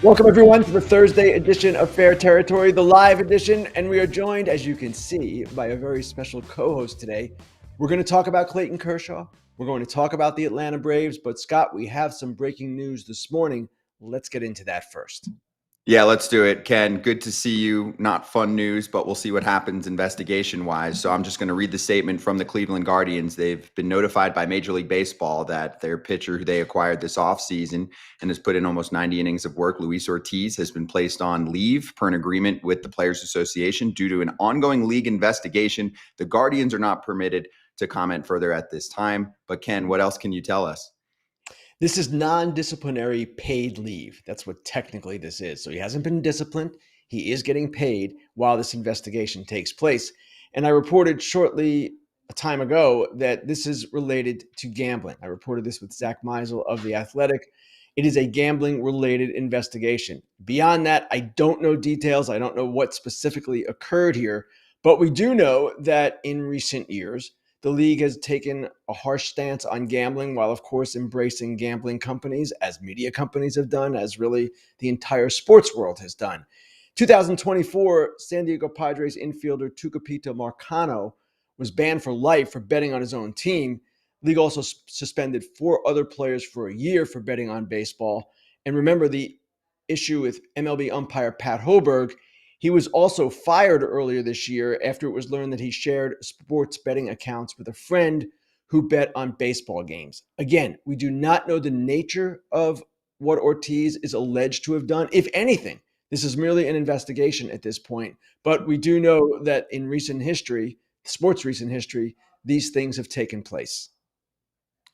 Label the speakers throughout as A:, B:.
A: Welcome, everyone, to the Thursday edition of Fair Territory, the live edition. And we are joined, as you can see, by a very special co-host today. We're going to talk about Clayton Kershaw. We're going to talk about the Atlanta Braves. But, Scott, we have some breaking news this morning. Let's get into that first.
B: Yeah, let's do it. Ken, good to see you. Not fun news, but we'll see what happens investigation-wise. So I'm just going to read the statement from the Cleveland Guardians. They've been notified by Major League Baseball that their pitcher who they acquired this offseason and has put in almost 90 innings of work, Luis Ortiz, has been placed on leave per an agreement with the Players Association due to an ongoing league investigation. The Guardians are not permitted to comment further at this time. But Ken, what else can you tell us?
A: This is non-disciplinary paid leave. That's what technically this is. So he hasn't been disciplined. He is getting paid while this investigation takes place. And I reported shortly a time ago that this is related to gambling. I reported this with Zach Meisel of The Athletic. It is a gambling-related investigation. Beyond that, I don't know details. I don't know what specifically occurred here. But we do know that in recent years, the league has taken a harsh stance on gambling while, of course, embracing gambling companies, as media companies have done, as really the entire sports world has done. 2024, San Diego Padres infielder Tucupita Marcano was banned for life for betting on his own team. The league also suspended 4 other players for a year for betting on baseball. And remember the issue with MLB umpire Pat Hoberg. He was also fired earlier this year after it was learned that he shared sports betting accounts with a friend who bet on baseball games. Again, we do not know the nature of what Ortiz is alleged to have done. If anything, this is merely an investigation at this point. But we do know that in recent history, sports recent history, these things have taken place.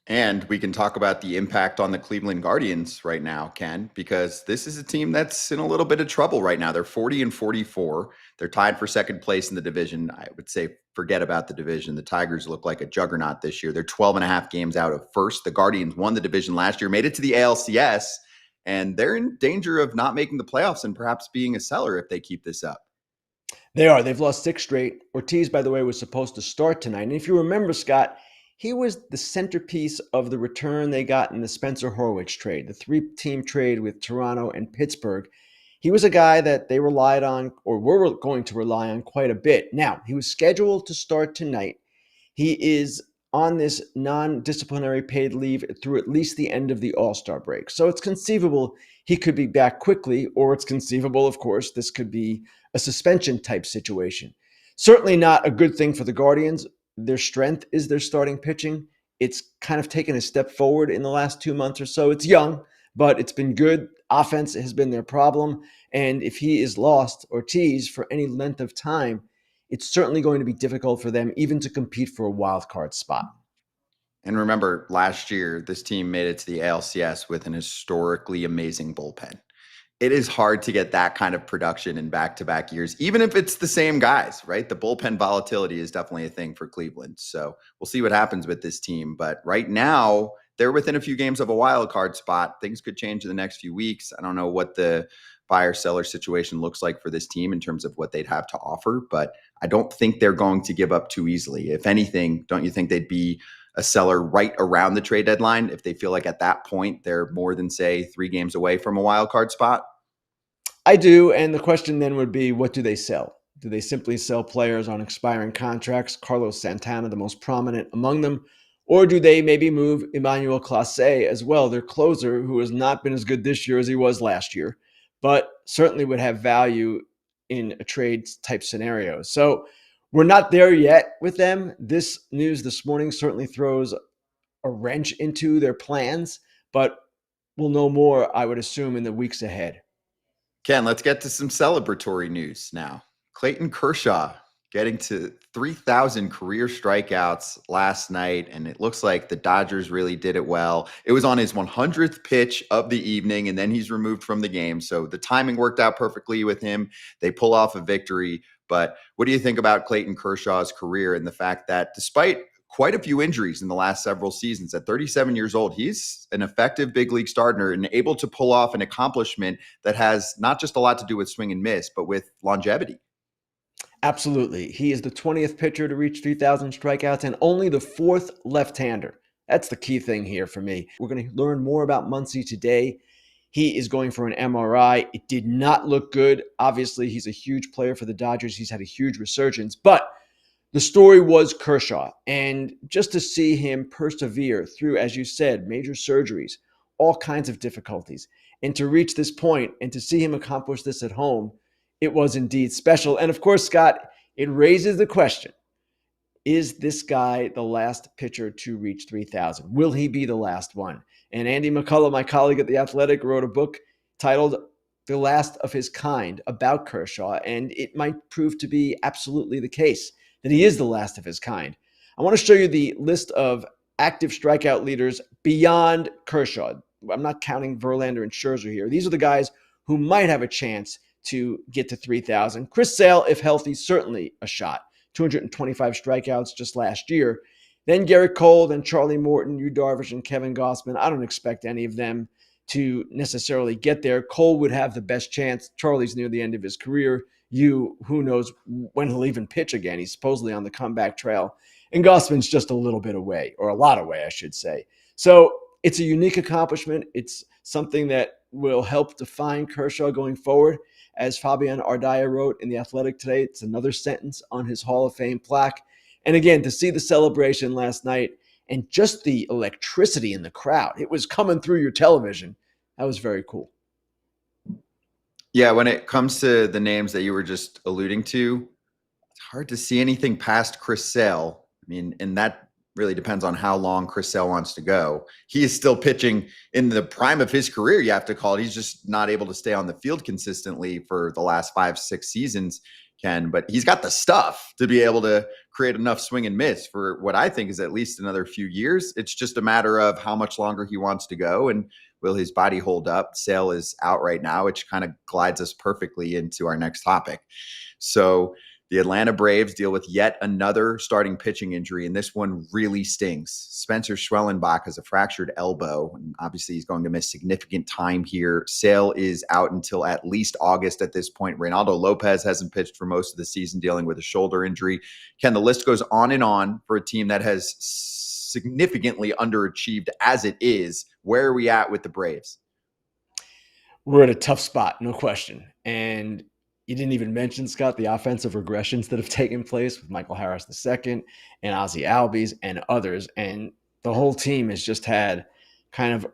B: And we can talk about the impact on the Cleveland Guardians right now, Ken, because this is a team that's in a little bit of trouble right now. They're 40-44. They're tied for second place in the division. I would say forget about the division. The Tigers look like a juggernaut this year. They're 12 and a half games out of first. The Guardians won the division last year, made it to the ALCS, and they're in danger of not making the playoffs and perhaps being a seller if they keep this up.
A: They are. They've lost 6 straight. Ortiz, by the way, was supposed to start tonight. And if you remember, Scott, he was the centerpiece of the return they got in the Spencer Horwitz trade, the 3-team trade with Toronto and Pittsburgh. He was a guy that they relied on, or were going to rely on, quite a bit. Now, he was scheduled to start tonight. He is on this non-disciplinary paid leave through at least the end of the All-Star break. So it's conceivable he could be back quickly, or it's conceivable, of course, this could be a suspension type situation. Certainly not a good thing for the Guardians. Their strength is their starting pitching. It's kind of taken a step forward in the last 2 months or so. It's young, but it's been good. Offense has been their problem. And if he is lost, Ortiz, for any length of time, it's certainly going to be difficult for them even to compete for a wild card spot.
B: And remember, last year, this team made it to the ALCS with an historically amazing bullpen. It is hard to get that kind of production in back-to-back years, even if it's the same guys, right? The bullpen volatility is definitely a thing for Cleveland. So we'll see what happens with this team. But right now, they're within a few games of a wild card spot. Things could change in the next few weeks. I don't know what the buyer-seller situation looks like for this team in terms of what they'd have to offer, but I don't think they're going to give up too easily. If anything, don't you think they'd be a seller right around the trade deadline if they feel like at that point they're more than, say, 3 games away from a wild card spot?
A: I do. And the question then would be, what do they sell? Do they simply sell players on expiring contracts? Carlos Santana, the most prominent among them. Or do they maybe move Emmanuel Clase as well, their closer, who has not been as good this year as he was last year, but certainly would have value in a trade type scenario. So we're not there yet with them. This news this morning certainly throws a wrench into their plans, but we'll know more, I would assume, in the weeks ahead.
B: Ken, let's get to some celebratory news now. Clayton Kershaw getting to 3,000 career strikeouts last night, and it looks like the Dodgers really did it well. It was on his 100th pitch of the evening, and then he's removed from the game. So the timing worked out perfectly with him. They pull off a victory. But what do you think about Clayton Kershaw's career and the fact that despite quite a few injuries in the last several seasons, at 37 years old, he's an effective big league starter and able to pull off an accomplishment that has not just a lot to do with swing and miss, but with longevity?
A: Absolutely. He is the 20th pitcher to reach 3,000 strikeouts and only the 4th left-hander. That's the key thing here for me. We're going to learn more about Muncy today. He is going for an MRI. It did not look good. Obviously, he's a huge player for the Dodgers. He's had a huge resurgence, but the story was Kershaw. And just to see him persevere through, as you said, major surgeries, all kinds of difficulties, and to reach this point and to see him accomplish this at home, it was indeed special. And of course, Scott, it raises the question, is this guy the last pitcher to reach 3,000? Will he be the last one? And Andy McCullough, my colleague at The Athletic, wrote a book titled The Last of His Kind about Kershaw, and it might prove to be absolutely the case that he is the last of his kind. I want to show you the list of active strikeout leaders beyond Kershaw. I'm not counting Verlander and Scherzer here. These are the guys who might have a chance to get to 3,000. Chris Sale, if healthy, certainly a shot. 225 strikeouts just last year. Then Garrett Cole, then Charlie Morton, Yu Darvish, and Kevin Gausman. I don't expect any of them to necessarily get there. Cole would have the best chance. Charlie's near the end of his career. Yu, who knows when he'll even pitch again. He's supposedly on the comeback trail. And Gausman's just a little bit away, or a lot away, I should say. So it's a unique accomplishment. It's something that will help define Kershaw going forward. As Fabian Ardaya wrote in The Athletic today, it's another sentence on his Hall of Fame plaque. And again, to see the celebration last night and just the electricity in the crowd, it was coming through your television. That was very cool.
B: Yeah, when it comes to the names that you were just alluding to, it's hard to see anything past Chris Sale. I mean, and that really depends on how long Chris Sale wants to go. He is still pitching in the prime of his career, you have to call it. He's just not able to stay on the field consistently for the last 5-6 seasons, Ken. But he's got the stuff to be able to create enough swing and miss for what I think is at least another few years. It's just a matter of how much longer he wants to go and will his body hold up. Sale is out right now, which kind of glides us perfectly into our next topic. So the Atlanta Braves deal with yet another starting pitching injury, and this one really stings. Spencer Schwellenbach has a fractured elbow, and obviously he's going to miss significant time here. Sale is out until at least August at this point. Reynaldo Lopez hasn't pitched for most of the season, dealing with a shoulder injury. Ken, the list goes on and on for a team that has significantly underachieved as it is. Where are we at with the Braves?
A: We're at a tough spot, no question. And you didn't even mention, Scott, the offensive regressions that have taken place with Michael Harris II and Ozzie Albies and others. And the whole team has just had kind of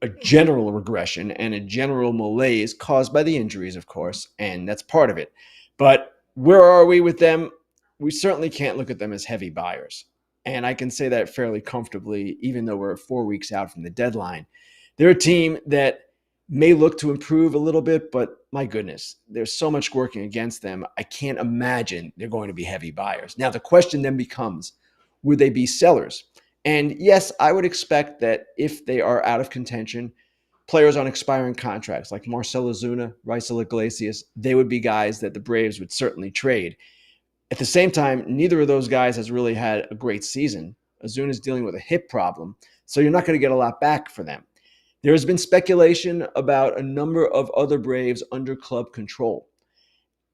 A: a general regression and a general malaise caused by the injuries, of course, and that's part of it. But where are we with them? We certainly can't look at them as heavy buyers. And I can say that fairly comfortably, even though we're 4 weeks out from the deadline. They're a team that may look to improve a little bit, but my goodness, there's so much working against them. I can't imagine they're going to be heavy buyers. Now, the question then becomes, would they be sellers? And yes, I would expect that if they are out of contention, players on expiring contracts like Marcell Ozuna, Raisel Iglesias, they would be guys that the Braves would certainly trade. At the same time, neither of those guys has really had a great season. Ozuna is dealing with a hip problem, so you're not going to get a lot back for them. There has been speculation about a number of other Braves under club control.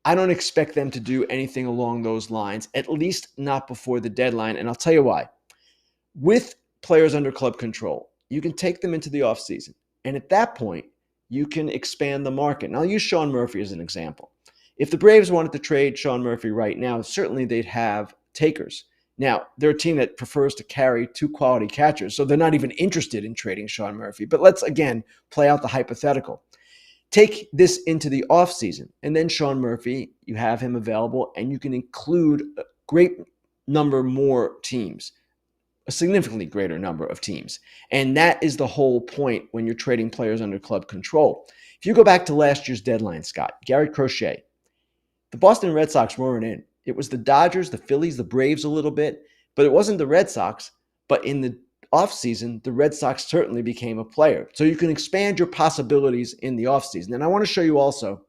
A: I don't expect them to do anything along those lines, at least not before the deadline, and I'll tell you why. With players under club control, you can take them into the offseason, and at that point, you can expand the market. And I'll use Sean Murphy as an example. If the Braves wanted to trade Sean Murphy right now, certainly they'd have takers. Now, they're a team that prefers to carry 2 quality catchers, so they're not even interested in trading Sean Murphy. But let's, again, play out the hypothetical. Take this into the offseason, and then Sean Murphy, you have him available, and you can include a great number more teams, a significantly greater number of teams. And that is the whole point when you're trading players under club control. If you go back to last year's deadline, Scott, Garrett Crochet, the Boston Red Sox weren't in. It was the Dodgers, the Phillies, the Braves a little bit, but it wasn't the Red Sox. But in the offseason, the Red Sox certainly became a player. So you can expand your possibilities in the offseason. And I want to show you also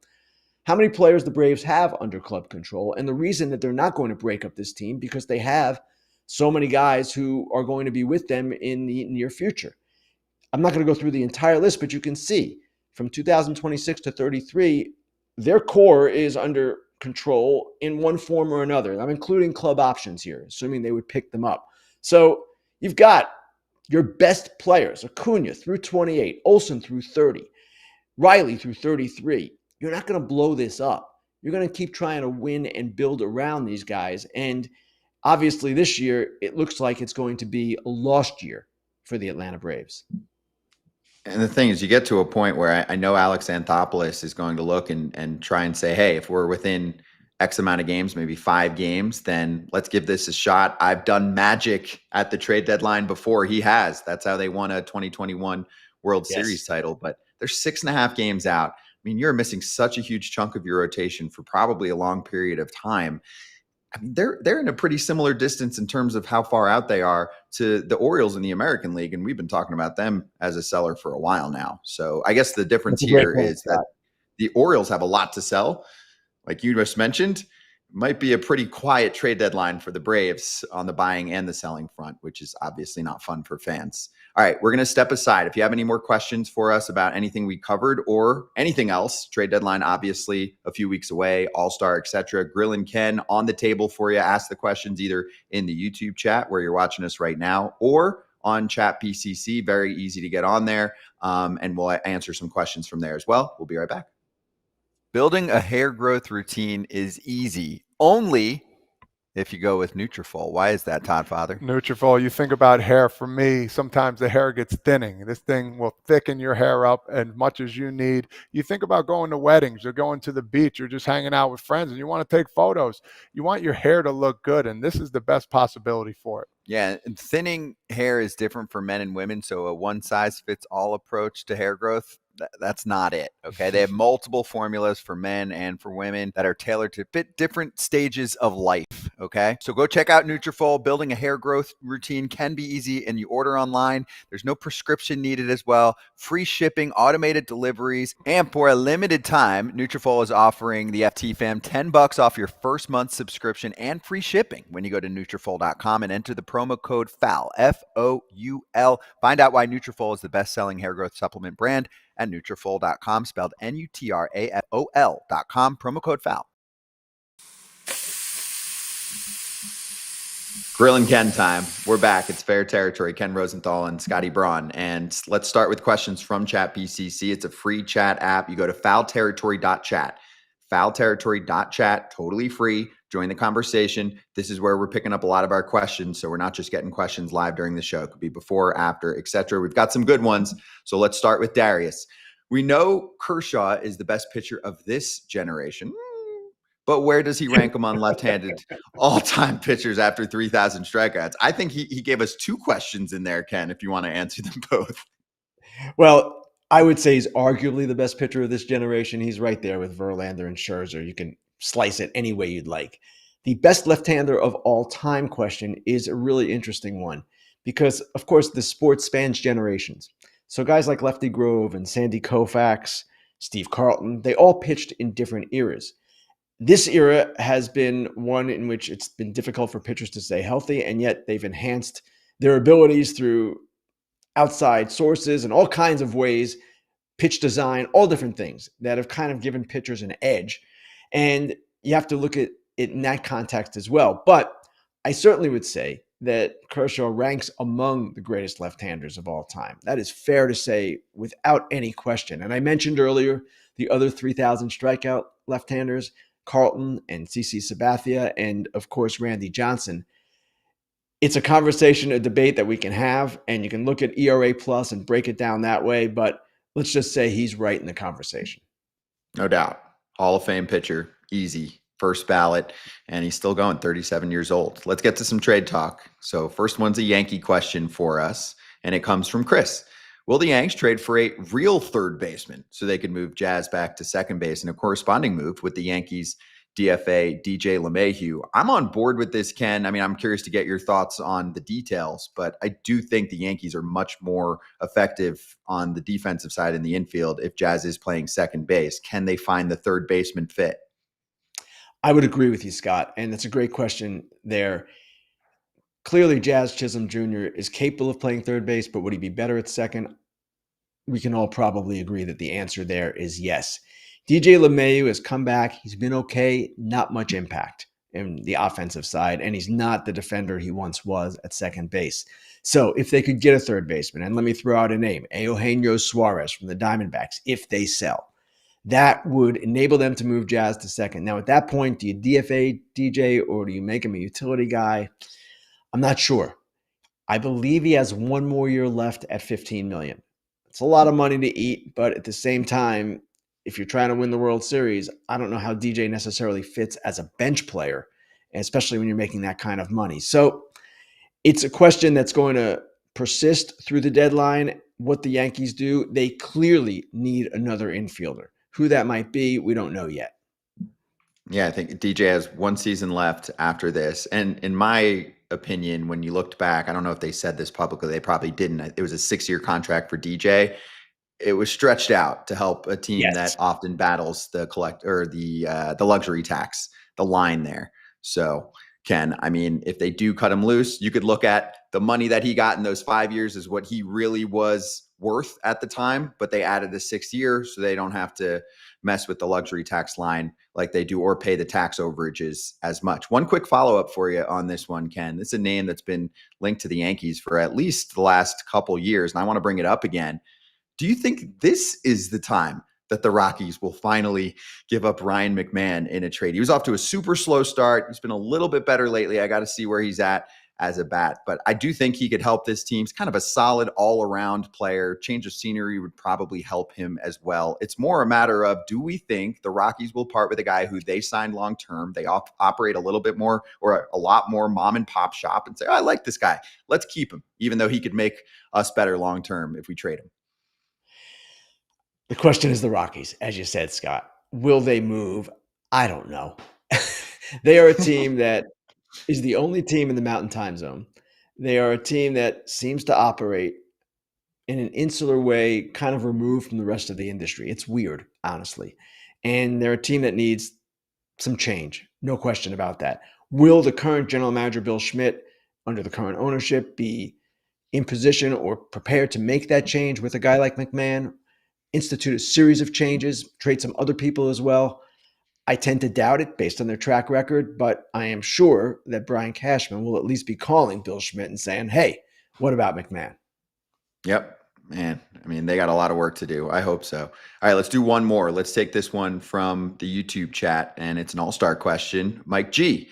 A: how many players the Braves have under club control and the reason that they're not going to break up this team, because they have so many guys who are going to be with them in the near future. I'm not going to go through the entire list, but you can see from 2026 to 33, their core is under control in one form or another. I'm including club options here, assuming they would pick them up. So you've got your best players, Acuna through 28, Olsen through 30, Riley threw 33. You're not going to blow this up. You're going to keep trying to win and build around these guys. And obviously this year, it looks like it's going to be a lost year for the Atlanta Braves.
B: And the thing is, you get to a point where I know Alex Anthopoulos is going to look and try and say, hey, if we're within X amount of games, maybe 5 games, then let's give this a shot. I've done magic at the trade deadline before. He has. That's how they won a 2021 World Series title. But they're 6.5 games out. I mean, you're missing such a huge chunk of your rotation for probably a long period of time. I mean, they're in a pretty similar distance in terms of how far out they are to the Orioles in the American League, and we've been talking about them as a seller for a while now. So I guess the difference here is that the Orioles have a lot to sell, like you just mentioned. Might be a pretty quiet trade deadline for the Braves on the buying and the selling front, which is obviously not fun for fans. All right, we're going to step aside. If you have any more questions for us about anything we covered or anything else, trade deadline obviously a few weeks away, All-Star, etc. Grillin Ken on the table for you. Ask the questions either in the YouTube chat where you're watching us right now or on ChatBCC. Very easy to get on there, and we'll answer some questions from there as well. We'll be right back. Building a hair growth routine is easy only if you go with Nutrafol. Why is that, Todd Father?
C: Nutrafol, you think about hair. For me, sometimes the hair gets thinning. This thing will thicken your hair up as much as you need. You think about going to weddings or going to the beach or just hanging out with friends and you want to take photos. You want your hair to look good, and this is the best possibility for it.
B: Yeah, and thinning hair is different for men and women. So a one-size-fits-all approach to hair growth, that's not it, okay? They have multiple formulas for men and for women that are tailored to fit different stages of life, okay? So go check out Nutrafol. Building a hair growth routine can be easy, and you order online. There's no prescription needed as well. Free shipping, automated deliveries, and for a limited time, Nutrafol is offering the FT fam $10 off your first month subscription and free shipping when you go to Nutrafol.com and enter the promo code FOUL, F-O-U-L. Find out why Nutrafol is the best-selling hair growth supplement brand at Nutrafol.com, spelled Nutrafol.com, promo code FOUL. Grillin Ken time. We're back. It's fair territory. Ken Rosenthal and Scotty Braun. And let's start with questions from ChatBCC. It's a free chat app. You go to foulterritory.chat. Foulterritory.chat, totally free. Join the conversation. This is where we're picking up a lot of our questions. So we're not just getting questions live during the show. It could be before, after, etc. We've got some good ones. So let's start with Darius. We know Kershaw is the best pitcher of this generation, but where does he rank among left-handed all-time pitchers after 3,000 strikeouts? I think he gave us 2 questions in there, Ken, if you want to answer them both.
A: Well, I would say he's arguably the best pitcher of this generation. He's right there with Verlander and Scherzer. You can slice it any way you'd like. The best left-hander of all time question is a really interesting one because, of course, the sport spans generations. So guys like Lefty Grove and Sandy Koufax, Steve Carlton, they all pitched in different eras. This era has been one in which it's been difficult for pitchers to stay healthy, and yet they've enhanced their abilities through outside sources and all kinds of ways, pitch design, all different things that have kind of given pitchers an edge. And you have to look at it in that context as well. But I certainly would say that Kershaw ranks among the greatest left-handers of all time. That is fair to say without any question. And I mentioned earlier the other 3,000 strikeout left-handers, Carlton and CC Sabathia, and of course, Randy Johnson. It's a conversation, a debate that we can have, and you can look at ERA plus and break it down that way, but let's just say he's right in the conversation.
B: No doubt. Hall of Fame pitcher, easy, first ballot, and he's still going, 37 years old. Let's get to some trade talk. So first one's a Yankee question for us, and it comes from Chris. Will the Yanks trade for a real third baseman so they can move Jazz back to second base in a corresponding move with the Yankees DFA DJ LeMahieu? I'm on board with this, Ken. I mean, I'm curious to get your thoughts on the details, but I do think the Yankees are much more effective on the defensive side in the infield if Jazz is playing second base. Can they find the third baseman fit?
A: I would agree with you, Scott, and that's a great question there. Clearly, Jazz Chisholm Jr. is capable of playing third base, but would he be better at second? We can all probably agree that the answer there is yes. DJ LeMahieu has come back. He's been okay, not much impact in the offensive side, and he's not the defender he once was at second base. So if they could get a third baseman, and let me throw out a name, Eugenio Suarez from the Diamondbacks, if they sell, that would enable them to move Jazz to second. Now, at that point, do you DFA DJ or do you make him a utility guy? I'm not sure. I believe he has one more year left at $15 million. It's a lot of money to eat, but at the same time, if you're trying to win the World Series, I don't know how DJ necessarily fits as a bench player, especially when you're making that kind of money. So it's a question that's going to persist through the deadline. What the Yankees do, they clearly need another infielder. Who that might be, we don't know yet.
B: Yeah, I think DJ has one season left after this. And in my opinion, when you looked back, I don't know if they said this publicly, they probably didn't. It was a 6-year contract for DJ. It was stretched out to help a team that often battles the the luxury tax, the line there. So Ken, I mean, if they do cut him loose, you could look at the money that he got in those 5 years as what he really was worth at the time, but they added a 6th year so they don't have to mess with the luxury tax line like they do or pay the tax overages as much. One quick follow-up for you on this one, Ken. This is a name that's been linked to the Yankees for at least the last couple years, and I want to bring it up again. Do you think this is the time that the Rockies will finally give up Ryan McMahon in a trade? He was off to a super slow start. He's been a little bit better lately. I got to see where he's at as a bat, but I do think he could help this team. He's kind of a solid all-around player. Change of scenery would probably help him as well. It's more a matter of, do we think the Rockies will part with a guy who they signed long-term? They operate a little bit more or a lot more mom and pop shop and say, oh, I like this guy. Let's keep him, even though he could make us better long-term if we trade him.
A: The question is the Rockies, as you said, Scott. Will they move? I don't know. They are a team that is the only team in the Mountain Time Zone. They are a team that seems to operate in an insular way, kind of removed from the rest of the industry. It's weird, honestly. And they're a team that needs some change. No question about that. Will the current general manager, Bill Schmidt, under the current ownership, be in position or prepared to make that change with a guy like McMahon? Institute a series of changes, trade some other people as well. I tend to doubt it based on their track record, but I am sure that Brian Cashman will at least be calling Bill Schmidt and saying, hey, what about McMahon?
B: Yep, man. I mean, they got a lot of work to do. I hope so. All right, let's do one more. Let's take this one from the YouTube chat, and it's an all-star question. Mike G.,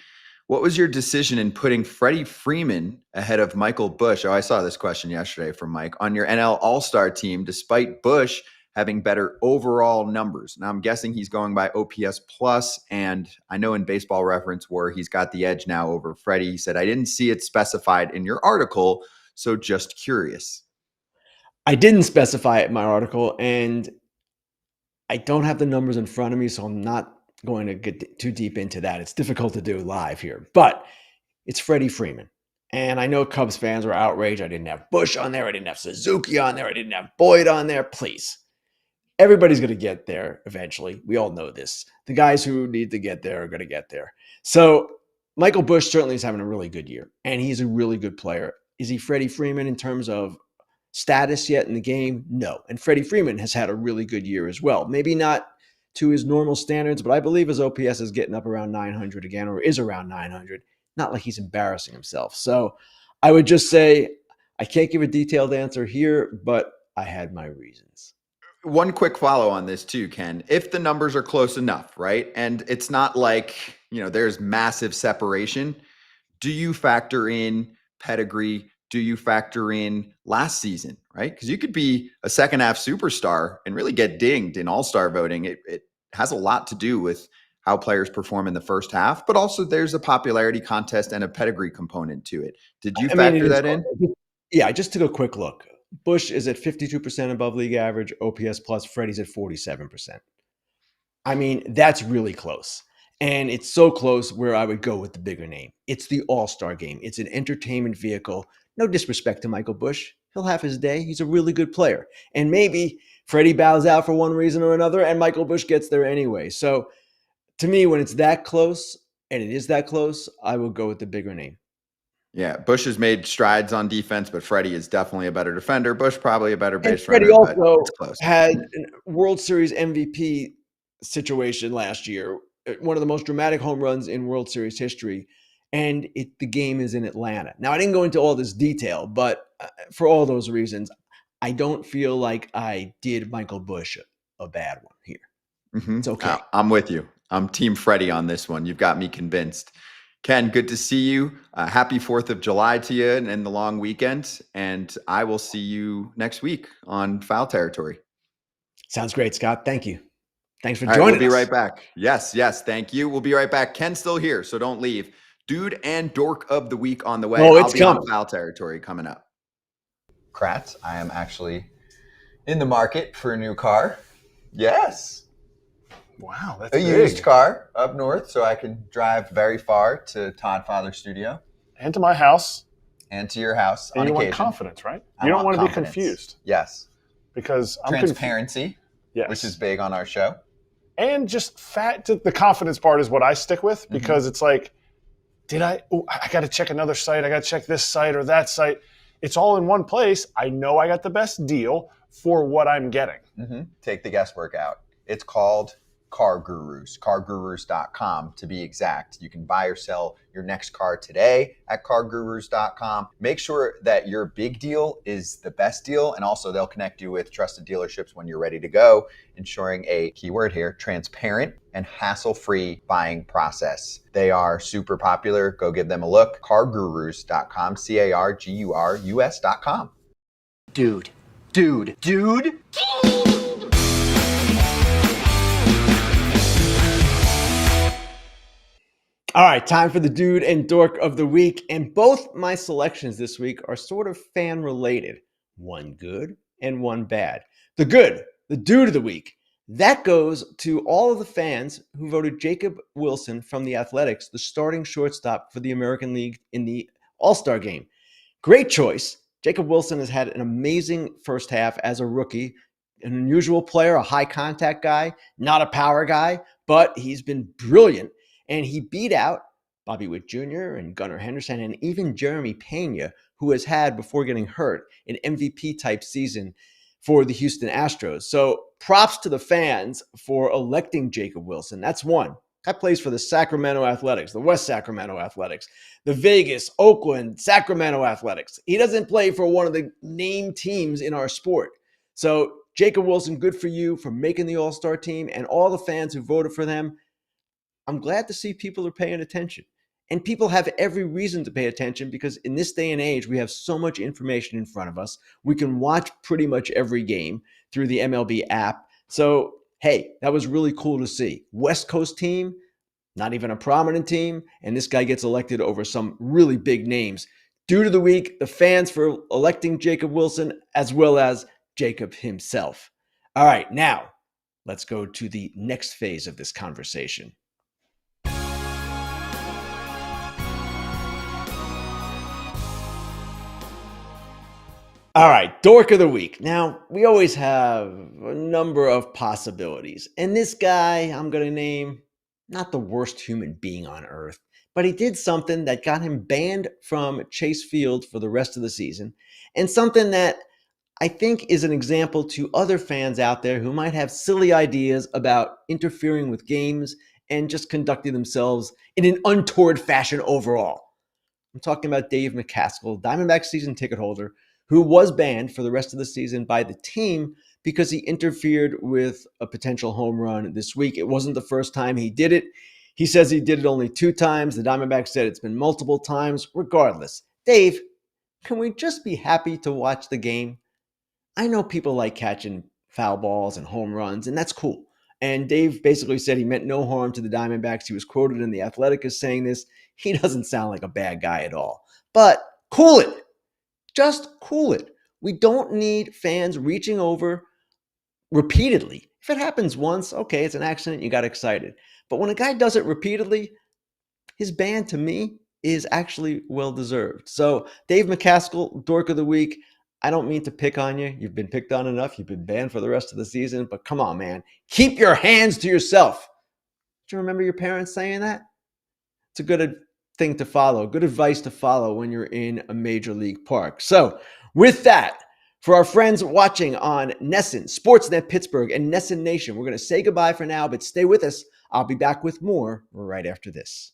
B: what was your decision in putting Freddie Freeman ahead of Michael Busch? Oh, I saw this question yesterday from Mike. On your NL All-Star team, despite Busch having better overall numbers. Now, I'm guessing he's going by OPS plus, and I know in Baseball Reference where he's got the edge now over Freddie. He said, I didn't see it specified in your article, so just curious.
A: I didn't specify it in my article, and I don't have the numbers in front of me, so I'm not going to get too deep into that. It's difficult to do live here, but it's Freddie Freeman. And I know Cubs fans were outraged. I didn't have Busch on there. I didn't have Suzuki on there. I didn't have Boyd on there. Please. Everybody's going to get there eventually. We all know this. The guys who need to get there are going to get there. So Michael Busch certainly is having a really good year, and he's a really good player. Is he Freddie Freeman in terms of status yet in the game? No. And Freddie Freeman has had a really good year as well. Maybe not to his normal standards, but I believe his OPS is getting up around 900 again, or is around 900. Not like he's embarrassing himself. So I would just say I can't give a detailed answer here, but I had my reasons.
B: One quick follow on this too, Ken. If the numbers are close enough, right? And it's not like, there's massive separation. Do you factor in pedigree? Do you factor in last season, right? Because you could be a second half superstar and really get dinged in all-star voting. It has a lot to do with how players perform in the first half, but also there's a popularity contest and a pedigree component to it. Did you factor that in?
A: Yeah, I just took a quick look. Busch is at 52% above league average, OPS plus. Freddie's at 47%. I mean, that's really close. And it's so close where I would go with the bigger name. It's the All-Star game. It's an entertainment vehicle. No disrespect to Michael Busch. He'll have his day. He's a really good player. And maybe Freddie bows out for one reason or another, and Michael Busch gets there anyway. So to me, when it's that close, and it is that close, I will go with the bigger name.
B: Yeah, Busch has made strides on defense, but Freddie is definitely a better defender. Busch probably a better base runner.
A: Freddie also had a World Series MVP situation last year, one of the most dramatic home runs in World Series history. and the game is in Atlanta. Now, I didn't go into all this detail, but for all those reasons, I don't feel like I did Michael Busch a bad one here. It's okay.
B: I'm with you. I'm Team Freddie on this one. You've got me convinced. Ken, good to see you. Happy 4th of July to you and the long weekend. And I will see you next week on Foul Territory.
A: Sounds great, Scott. Thank you. Thanks for
B: All right,
A: joining
B: we'll be
A: us.
B: right back. Yes, thank you. We'll be right back. Ken's still here, so don't leave. Dude and Dork of the Week on the way.
A: Oh, it's
B: I'll be
A: coming.
B: on Foul Territory coming up. Kratz, I am actually in the market for a new car. Yes.
D: Wow, that's
B: a
D: big.
B: used car up north, so I can drive very far to Todd Father's studio.
D: And to my house.
B: And to your house
D: and
B: on
D: you
B: occasion.
D: Want confidence, right? You don't want to be confused.
B: Yes.
D: Because I'm
B: transparency,
D: yes.
B: Which is big on our show.
D: And just the confidence part is what I stick with, because it's like, I got to check another site. I got to check this site or that site. It's all in one place. I know I got the best deal for what I'm getting.
B: Take the guesswork out. It's called Car Gurus, cargurus.com to be exact. You can buy or sell your next car today at cargurus.com. Make sure that your big deal is the best deal, and also they'll connect you with trusted dealerships when you're ready to go, ensuring a keyword here, transparent and hassle-free buying process. They are super popular. Go give them a look. cargurus.com, cargurus.com.
E: Dude.
A: All right, time for the Dude and Dork of the Week. And both my selections this week are sort of fan related. One good and one bad. The good, the Dude of the Week, that goes to all of the fans who voted Jacob Wilson from the Athletics the starting shortstop for the American League in the All-Star game. Great choice. Jacob Wilson has had an amazing first half as a rookie, an unusual player, a high contact guy, not a power guy, but he's been brilliant. And he beat out Bobby Witt Jr. and Gunnar Henderson and even Jeremy Pena, who has had, before getting hurt, an MVP-type season for the Houston Astros. So props to the fans for electing Jacob Wilson. That's one. That plays for the Sacramento Athletics, the West Sacramento Athletics, the Vegas, Oakland, Sacramento Athletics. He doesn't play for one of the named teams in our sport. So Jacob Wilson, good for you for making the All-Star team, and all the fans who voted for them. I'm glad to see people are paying attention. And people have every reason to pay attention, because in this day and age, we have so much information in front of us. We can watch pretty much every game through the MLB app. So, hey, that was really cool to see. West Coast team, not even a prominent team, and this guy gets elected over some really big names. Dude of the Week, the fans for electing Jacob Wilson, as well as Jacob himself. All right, now let's go to the next phase of this conversation. All right, Dork of the Week. Now, we always have a number of possibilities. And this guy I'm going to name, not the worst human being on earth, but he did something that got him banned from Chase Field for the rest of the season, and something that I think is an example to other fans out there who might have silly ideas about interfering with games and just conducting themselves in an untoward fashion overall. I'm talking about Dave McCaskill, Diamondback season ticket holder, who was banned for the rest of the season by the team because he interfered with a potential home run this week. It wasn't the first time he did it. He says he did it only 2 times. The Diamondbacks said it's been multiple times. Regardless, Dave, can we just be happy to watch the game? I know people like catching foul balls and home runs, and that's cool. And Dave basically said he meant no harm to the Diamondbacks. He was quoted in The Athletic as saying this. He doesn't sound like a bad guy at all. But cool it. Just cool it. We don't need fans reaching over repeatedly. If it happens once, okay, it's an accident, you got excited. But when a guy does it repeatedly, his ban to me is actually well-deserved. So Dave McCaskill, Dork of the Week, I don't mean to pick on you. You've been picked on enough. You've been banned for the rest of the season. But come on, man. Keep your hands to yourself. Do you remember your parents saying that? It's a good thing to follow, good advice to follow when you're in a major league park. So with that, for our friends watching on NESN, Sportsnet Pittsburgh, and NESN Nation, we're going to say goodbye for now, but stay with us. I'll be back with more right after this.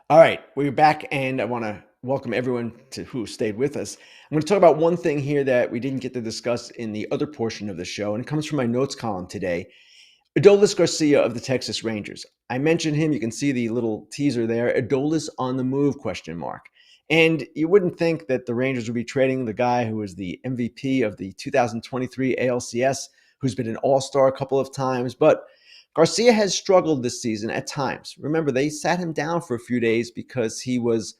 A: All right, we're back, and I want to welcome everyone to who stayed with us. I'm going to talk about one thing here that we didn't get to discuss in the other portion of the show, and it comes from my notes column today. Adolis Garcia of the Texas Rangers. I mentioned him. You can see the little teaser there. Adolis on the move, ? And you wouldn't think that the Rangers would be trading the guy who was the MVP of the 2023 ALCS, who's been an all-star a couple of times, but Garcia has struggled this season at times. Remember, they sat him down for a few days because he was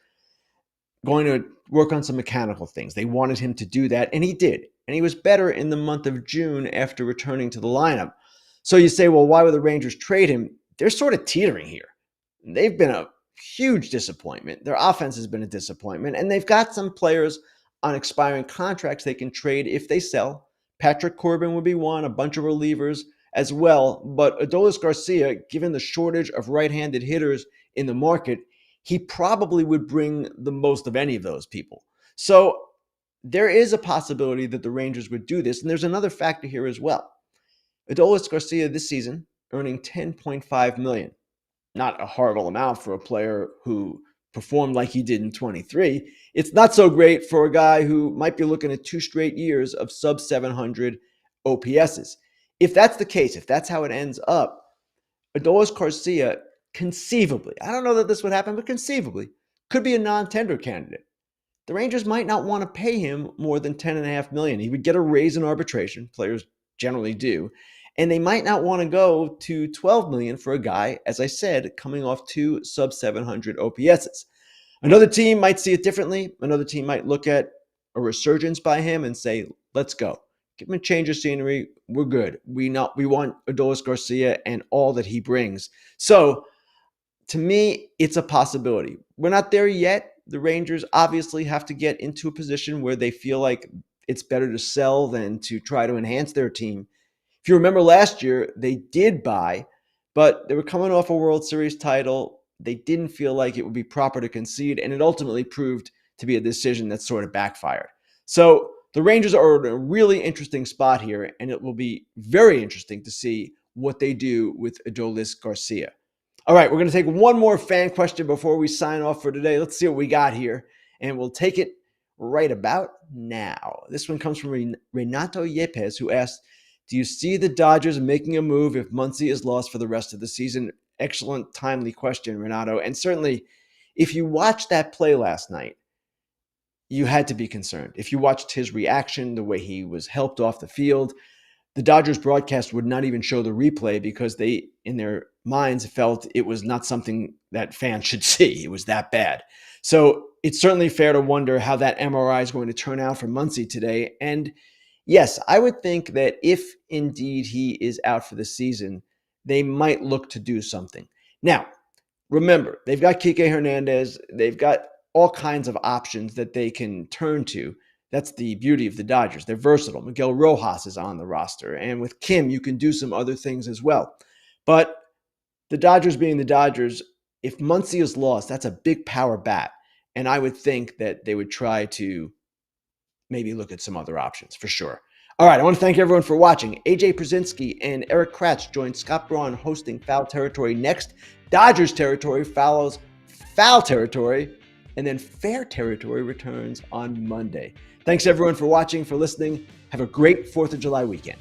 A: going to work on some mechanical things. They wanted him to do that, and he did. And he was better in the month of June after returning to the lineup. So you say, well, why would the Rangers trade him? They're sort of teetering here. They've been a huge disappointment. Their offense has been a disappointment, and they've got some players on expiring contracts they can trade if they sell. Patrick Corbin would be one, a bunch of relievers as well. But Adolis Garcia, given the shortage of right-handed hitters in the market, he probably would bring the most of any of those people. So there is a possibility that the Rangers would do this. And there's another factor here as well. Adolis Garcia this season earning $10.5 million. Not a horrible amount for a player who performed like he did in 23. It's not so great for a guy who might be looking at 2 straight years of sub 700 OPSs. If that's the case, if that's how it ends up, Adolis Garcia conceivably, I don't know that this would happen, but conceivably, could be a non-tender candidate. The Rangers might not want to pay him more than $10.5 million. He would get a raise in arbitration. Players generally do. And they might not want to go to $12 million for a guy, as I said, coming off 2 sub 700 OPSs. Another team might see it differently. Another team might look at a resurgence by him and say, let's go. Give him a change of scenery. We're good. We want Adolis Garcia and all that he brings. So to me, it's a possibility. We're not there yet. The Rangers obviously have to get into a position where they feel like it's better to sell than to try to enhance their team. If you remember last year, they did buy, but they were coming off a World Series title. They didn't feel like it would be proper to concede, and it ultimately proved to be a decision that sort of backfired. So the Rangers are in a really interesting spot here, and it will be very interesting to see what they do with Adolis Garcia. All right, we're going to take one more fan question before we sign off for today. Let's see what we got here, and we'll take it right about now. This one comes from Renato Yepes, who asked, do you see the Dodgers making a move if Muncy is lost for the rest of the season? Excellent, timely question, Renato. And certainly, if you watched that play last night, you had to be concerned. If you watched his reaction, the way he was helped off the field, the Dodgers broadcast would not even show the replay because they, in their minds, felt it was not something that fans should see. It was that bad. So it's certainly fair to wonder how that MRI is going to turn out for Muncy today. And yes, I would think that if indeed he is out for the season, they might look to do something. Now, remember, they've got Kike Hernandez. They've got all kinds of options that they can turn to. That's the beauty of the Dodgers. They're versatile. Miguel Rojas is on the roster. And with Kim, you can do some other things as well. But the Dodgers being the Dodgers, if Muncy is lost, that's a big power bat. And I would think that they would try to maybe look at some other options for sure. All right, I want to thank everyone for watching. AJ Przinsky and Eric Kratz join Scott Braun hosting Foul Territory next. Dodgers territory follows Foul Territory, and then Fair Territory returns on Monday. Thanks everyone for watching, for listening. Have a great 4th of July weekend.